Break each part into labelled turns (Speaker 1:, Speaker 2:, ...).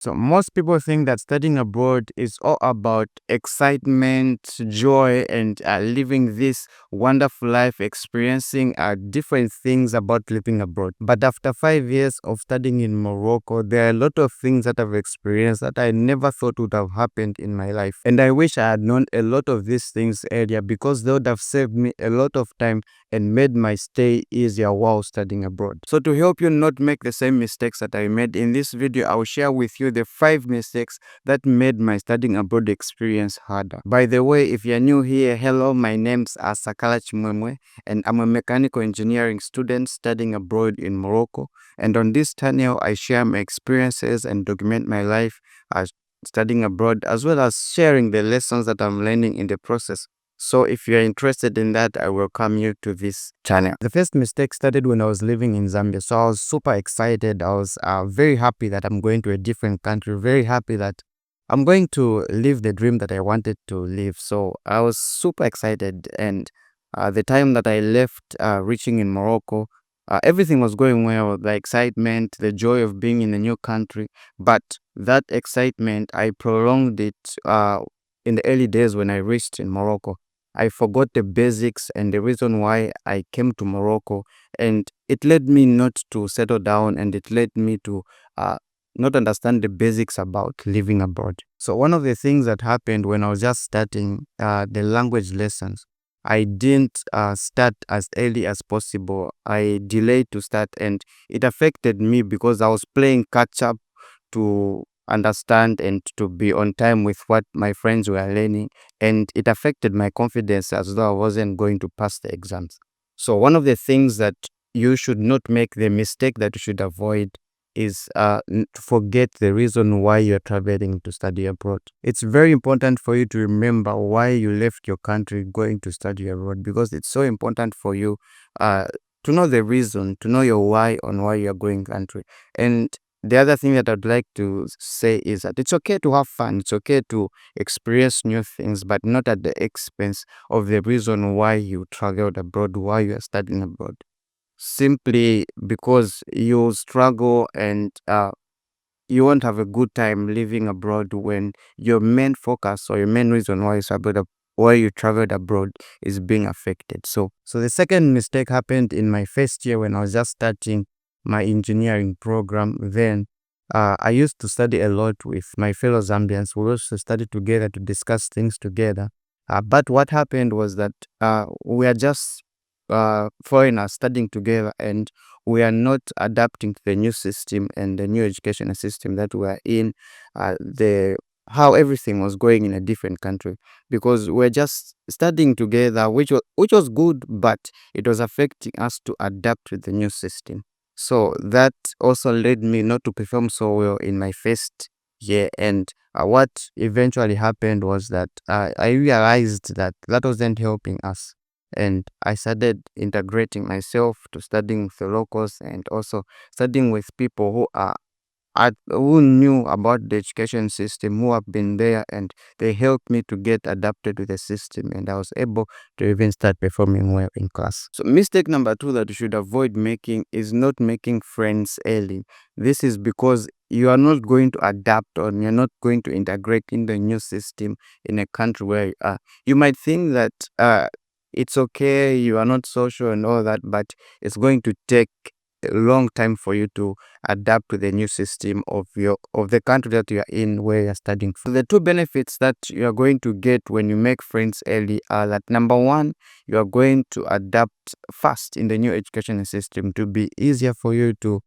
Speaker 1: So most people think that studying abroad is all about excitement, joy, and living this wonderful life, experiencing different things about living abroad. But after 5 years of studying in Morocco, there are a lot of things that I've experienced that I never thought would have happened in my life. And I wish I had known a lot of these things earlier, because they would have saved me a lot of time and made my stay easier while studying abroad. So to help you not make the same mistakes that I made in this video, I will share with you the 5 mistakes that made my studying abroad experience harder. By the way, if you're new here, hello, my name's Sakala Chimwemwe, and I'm a mechanical engineering student studying abroad in Morocco. And on this channel, I share my experiences and document my life as studying abroad, as well as sharing the lessons that I'm learning in the process. So if you're interested in that, I welcome you to this channel. The first mistake started when I was living in Zambia. So I was super excited. I was very happy that I'm going to a different country, very happy that I'm going to live the dream that I wanted to live. So I was super excited. And the time that I left, reaching in Morocco, everything was going well, the excitement, the joy of being in a new country. But that excitement, I prolonged it in the early days when I reached in Morocco. I forgot the basics and the reason why I came to Morocco, and it led me not to settle down, and it led me to not understand the basics about living abroad. So one of the things that happened when I was just starting the language lessons, I didn't start as early as possible. I delayed to start, and it affected me because I was playing catch up to understand and to be on time with what my friends were learning, and it affected my confidence as though I wasn't going to pass the exams. So one of the things that you should not make, the mistake that you should avoid, is to forget the reason why you're traveling to study abroad. It's very important for you to remember why you left your country going to study abroad, because it's so important for you to know the reason, to know your why on why you're going country. And the other thing that I'd like to say is that it's okay to have fun, it's okay to experience new things, but not at the expense of the reason why you traveled abroad, why you are studying abroad. Simply because you struggle and you won't have a good time living abroad when your main focus or your main reason why you traveled abroad is being affected. So the second mistake happened in my first year when I was just starting my engineering program. Then I used to study a lot with my fellow Zambians. We also studied together to discuss things together. But what happened was that we are just foreigners studying together, and we are not adapting to the new system and the new educational system that we are in, the how everything was going in a different country, because we're just studying together, which was good, but it was affecting us to adapt to the new system. So that also led me not to perform so well in my first year. And what eventually happened was that I realized that that wasn't helping us, and I started integrating myself to studying with the locals, and also studying with people who knew about the education system, who have been there, and they helped me to get adapted to the system, and I was able to even start performing well in class. So mistake number 2 that you should avoid making is not making friends early. This is because you are not going to adapt, or you're not going to integrate in the new system in a country where you are. You might think that it's okay, you are not social and all that, but it's going to take a long time for you to adapt to the new system of the country that you are in, where you're studying from. The two benefits that you are going to get when you make friends early are that, number one, you are going to adapt fast in the new education system, to be easier for you to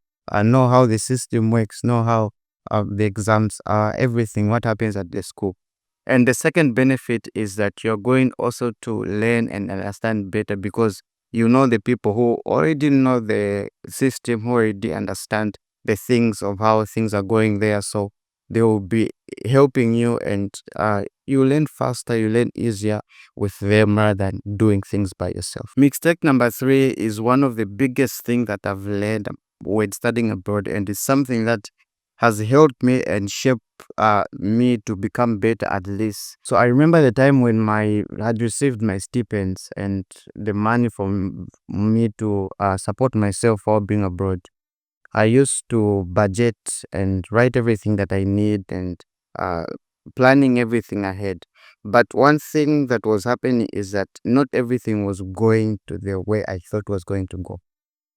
Speaker 1: know how the system works, know how the exams are, everything, what happens at the school. And the second benefit is that you're going also to learn and understand better, because you know the people who already know the system, who already understand the things of how things are going there. So they will be helping you, and you learn faster, you learn easier with them rather than doing things by yourself. Mistake number 3 is one of the biggest things that I've learned when studying abroad, and it's something that has helped me and shaped me to become better at this. So I remember the time when I had received my stipends and the money for me to support myself while being abroad. I used to budget and write everything that I need and uh, planning everything ahead. But one thing that was happening is that not everything was going to the way I thought was going to go.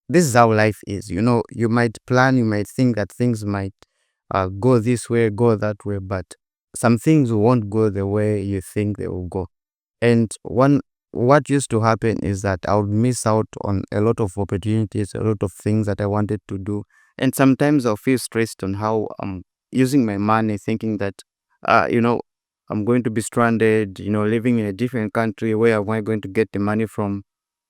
Speaker 1: This is how life is. You might plan, you might think that things might go this way, go that way, but some things won't go the way you think they will go. And what used to happen is that I would miss out on a lot of opportunities, a lot of things that I wanted to do. And sometimes I'll feel stressed on how I'm using my money, thinking that, uh, you know, I'm going to be stranded, living in a different country. Where am I going to get the money from?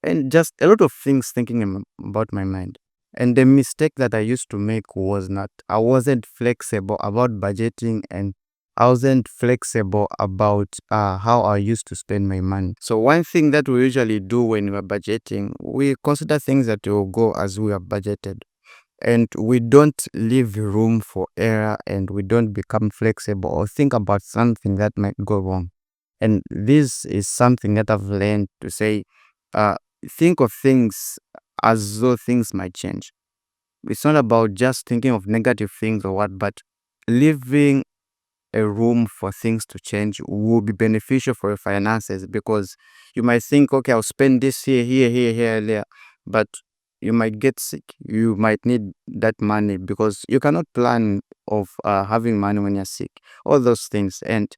Speaker 1: And just a lot of things thinking about my mind. And the mistake that I used to make was not, I wasn't flexible about budgeting, and I wasn't flexible about how I used to spend my money. So one thing that we usually do when we're budgeting, we consider things that will go as we have budgeted. And we don't leave room for error, and we don't become flexible or think about something that might go wrong. And this is something that I've learned to say, uh, think of things as though things might change. It's not about just thinking of negative things or what, but living a room for things to change will be beneficial for your finances, because you might think, okay, I'll spend this here, there, but you might get sick. You might need that money because you cannot plan of having money when you're sick. All those things. And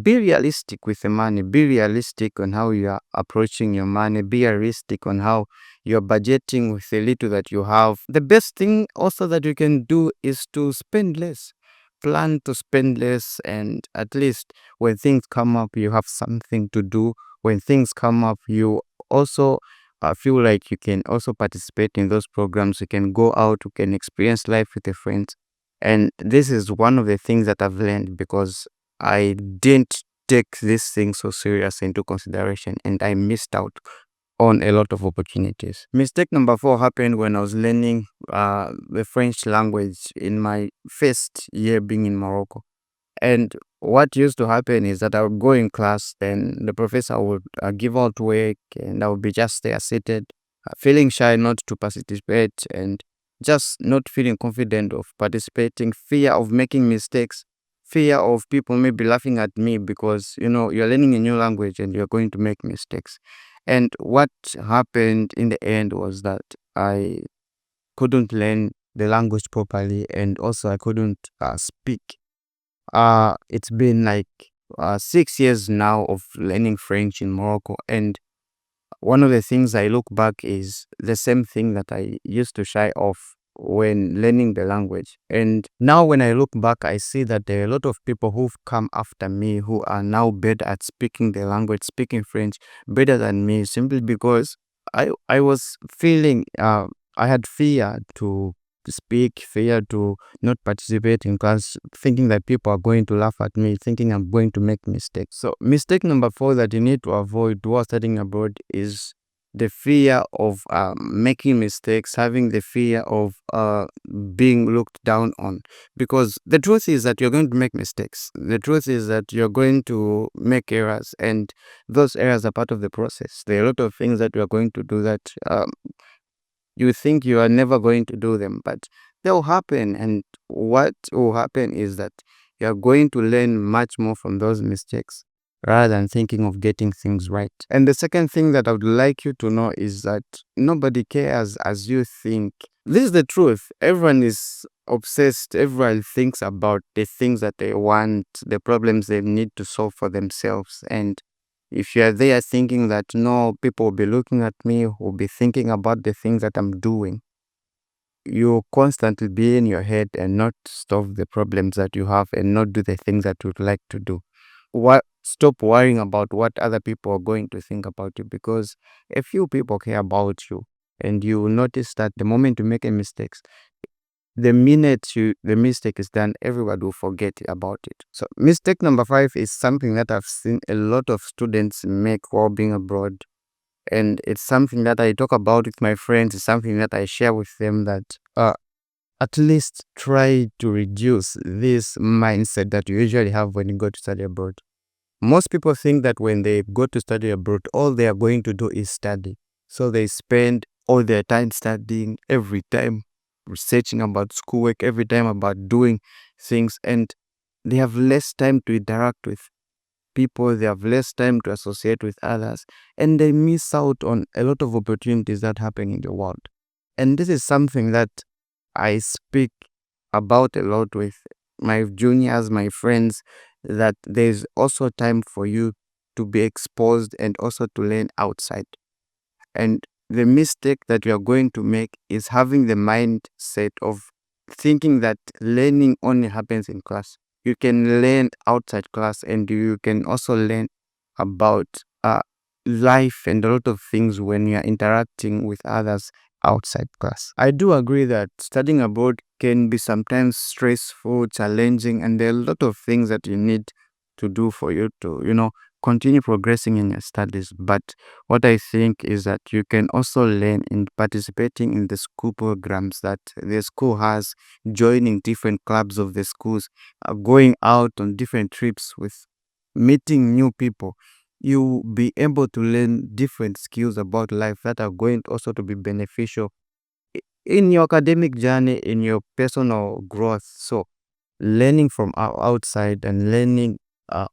Speaker 1: be realistic with the money. Be realistic on how you are approaching your money. Be realistic on how you're budgeting with the little that you have. The best thing also that you can do is to spend less. Plan to spend less, and at least when things come up, you have something to do. When things come up, you also feel like you can also participate in those programs. You can go out, you can experience life with your friends. And this is one of the things that I've learned, because I didn't take this thing so serious into consideration, and I missed out on a lot of opportunities. Mistake number 4 happened when I was learning the French language in my first year being in Morocco. And what used to happen is that I would go in class, then the professor would give out work, and I would be just there seated, feeling shy not to participate, and just not feeling confident of participating, fear of making mistakes, fear of people maybe laughing at me, because you're learning a new language and you're going to make mistakes. And what happened in the end was that I couldn't learn the language properly, and also I couldn't speak. It's been like 6 years now of learning French in Morocco, and one of the things I look back is the same thing that I used to shy off when learning the language. And now when I look back, I see that there are a lot of people who've come after me who are now better at speaking the language, speaking French better than me, simply because I was feeling I had fear to speak, fear to not participate in class, thinking that people are going to laugh at me, thinking I'm going to make mistakes. So mistake number 4 that you need to avoid while studying abroad is the fear of making mistakes, having the fear of being looked down on. Because the truth is that you're going to make mistakes. The truth is that you're going to make errors, and those errors are part of the process. There are a lot of things that you're going to do that you think you are never going to do them, but they'll happen. And what will happen is that you're going to learn much more from those mistakes rather than thinking of getting things right. And the second thing that I would like you to know is that nobody cares as you think. This is the truth. Everyone is obsessed. Everyone thinks about the things that they want, the problems they need to solve for themselves. And if you're there thinking that no, people will be looking at me, will be thinking about the things that I'm doing, you constantly be in your head and not solve the problems that you have and not do the things that you'd like to do. Stop worrying about what other people are going to think about you, because a few people care about you, and you will notice that the moment you make a mistake, the minute the mistake is done, everybody will forget about it. So mistake number 5 is something that I've seen a lot of students make while being abroad, and it's something that I talk about with my friends. It's something that I share with them, that at least try to reduce this mindset that you usually have when you go to study abroad. Most people think that when they go to study abroad, all they are going to do is study. So they spend all their time studying every time. researching about schoolwork, every time about doing things, and they have less time to interact with people, they have less time to associate with others, and they miss out on a lot of opportunities that happen in the world. And this is something that I speak about a lot with my juniors, my friends, that there's also time for you to be exposed and also to learn outside. And the mistake that we are going to make is having the mindset of thinking that learning only happens in class. You can learn outside class, and you can also learn about life and a lot of things when you are interacting with others outside class. I do agree that studying abroad can be sometimes stressful, challenging, and there are a lot of things that you need to do for you to, continue progressing in your studies. But what I think is that you can also learn in participating in the school programs that the school has, joining different clubs of the schools, going out on different trips with meeting new people. You be able to learn different skills about life that are going also to be beneficial in your academic journey, in your personal growth. So learning from outside and learning uh,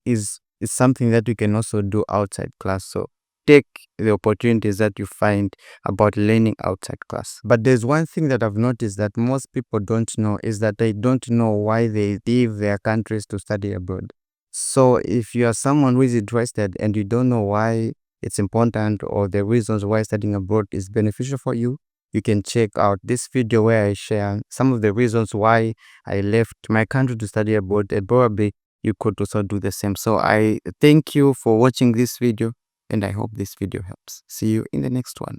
Speaker 1: is something that you can also do outside class. So take the opportunities that you find about learning outside class. But there's one thing that I've noticed that most people don't know, is that they don't know why they leave their countries to study abroad. So if you are someone who is interested and you don't know why it's important or the reasons why studying abroad is beneficial for you, you can check out this video where I share some of the reasons why I left my country to study abroad, and probably you could also do the same. So I thank you for watching this video, and I hope this video helps. See you in the next one.